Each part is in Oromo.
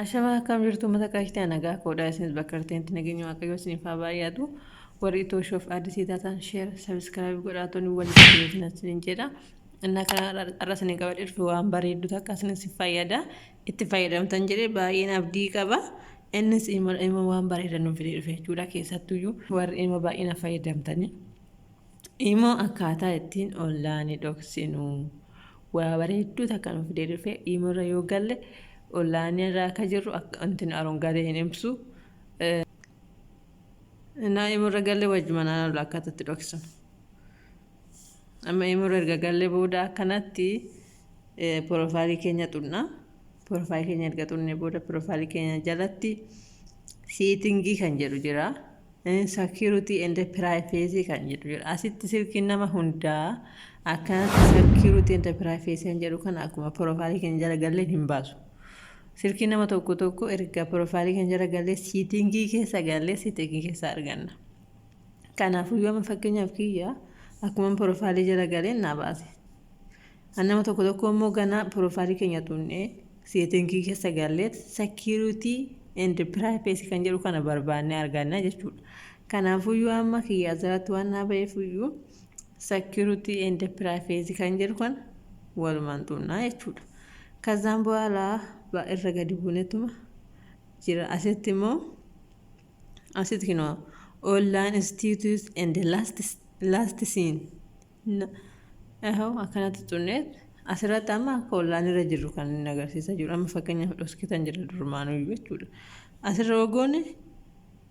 Ashama akkam jirtu mata kaashitee nagaa koodhaa isinis bakka arteetti nageenya waaqayyoo isiniif haa baay'atu. Warri Itooshoof addisii taatan sheer sabiskiraayib godhaatonni walitti dhiyeessinas hin jedha. Innaa kana har'a isin qabadhe dhufe waan bareedu takka isinis fayyada. Itti fayyadamtan jedhee baay'een abdii qaba. Innis immoo waan bareedaa nuuf fidee dhufe jechuudha. Keessattuyyuu warri immoo baay'ina fayyadamtanii immoo akkaataa ittiin onlaayinii dhoksinu waa bareedduu takka nuuf fidee dhufe immoo yoo galle onlaayinii irraa akka jirru akka antin arongaadee hin ibsu. Naa immoo galle wajjumaan aanaa akkatatti dhoksan. Amma immoo erga galle booda akkanatti porofaayilii keenya xunna. Porofaayilii keenya erga xunne booda porofaayilii keenya jalatti seetingii kan jedhu jira. Security and privacy kan jedhu jira. Asitti silkiin nama hundaa akkanatti security and privacy kan jedhu kana akkuma porofaayilii keenya jala galleen hin baasu. Silkiin nama tokko erga porofaayilii keenya jala gallee seetingii keessa gallee seetingii keessa arganna. Kanaafuu yoo fakkeenyaaf kiyya akkuma porofaayilii jala galeen naa baase. Nama tokko immoo ganaa porofaayilii keenya xunnee seetingii keessa gallee security and privacy kan jedhu kana barbaannee arganna jechuudha. Kanaafuu amma kiyya asirratti waan naa ba'eefuyyuu security and privacy kan jedhu kan walumaan xunnaa jechuudha. Kazaan booda irra gadi buunetuma jira. Asitti immoo asitti kinoo online institutes and the last scene akkanatti xunneet asirratti amma akka online irra jirru kan inni agarsiisaa jiru. Amma fakkeenyaaf dhoskitan jira durumaanuyyuu jechuudha. Asirra wagoone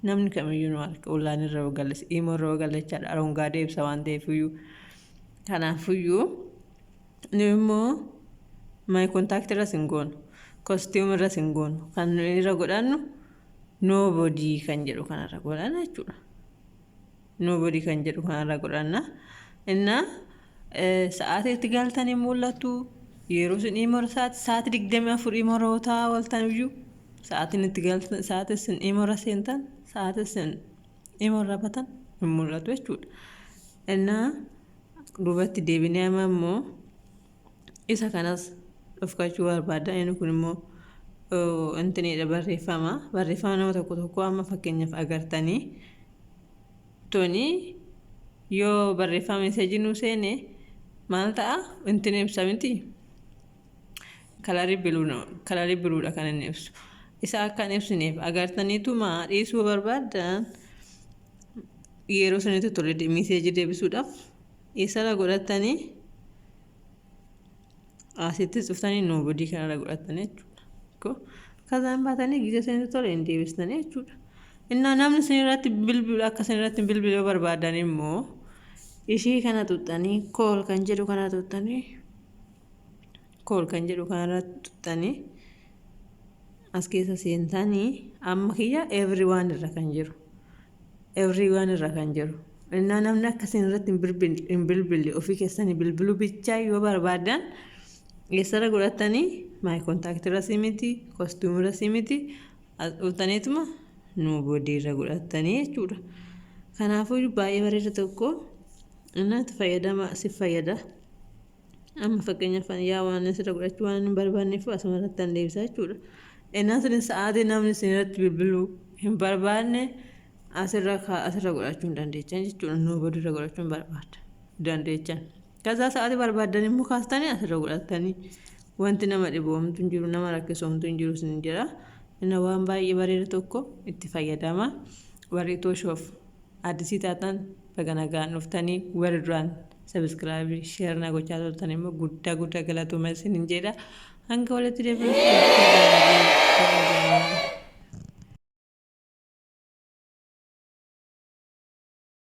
namni kamiyyuu nu arga online irra wagalles immoo irra wagallechaadha. Arongaadee ibsa waan ta'eefuyyuu kanaafuyyuu nu immoo my contact irra singoonu costume irra singoonu kan irra godhannu nobody kan jedhu kanarra godhanna jechuudha. Nobody kan jedhu kanarra godhanna. Innaa sa'aatii galtanii mul'atu yeroo sun immoo sa'aatii 24 immoo rootaa waltaniyyuu sa'aatiin itti galtan sa'aatii sun immoo seentan sa'aatii sun immoo rabatan hin mul'atu jechuudha. Innaa duubatti deebinee immoo isa kanas dhufkachuu barbaada. Inni kun immoo intinidha barreeffama nama tokko amma fakkeenyaaf agartanii toni yoo barreeffama meseejii nu seene maal ta'a intini ibsa miti kalarii biluudha kan inni ibsu. Isa akka hin ibsineef agartaniitu dhiisuu barbaadan yeroo sunitti tole meseejii deebisuudhaaf isarra godhatanii asittis dhuftanii noobodii kanarra godhatanii jechuudha. Kazaan baatanii gisa sanitti tole hin deebistanii jechuudha. Innaa namni sinirratti bilbilu akka sinirratti bilbiluu barbaadan immoo ishii kana tuttanii kool kan jedhu kana tuttanii as keessa seentanii amma kiyya everyone irra kan jiru. Innaa namni akka sinirratti hin bilbille ofii keessanii bilbiluu bichaa yoo barbaadan eessarra godhatanii my contact irra simiti costume irra simiti dhuftaniituma nobody irra godhatanii jechuudha. Kanaafuu baay'ee bareeda tokko innatti fayyadama si fayyada. Amma fakkeenyaaf yaa waan asirra godhachuu waan hin barbaanneef asumarratti an deebisa jechuudha. Innaa sun sa'aatii namni sinirratti bilbiluu hin barbaanne asirra godhachuu hin dandeechan jechuudha. Nobody irra godhachuu hin dandeechan. Kazaa sa'aatii barbaadan immoo kaastanii asirra godhatanii wanti nama dhiboomtu hin jiru nama rakkisomtu hin jiru sin jira. Inni waan baay'ee bareeda tokko itti fayyadama. Warri Itooshoof addisii taatan baga nagaan dhuftanii warri duraan sabiskiraabii sheerna gochaa turtan immoo guddaa galatooma isin jedha. Hanga walitti deebi'uuf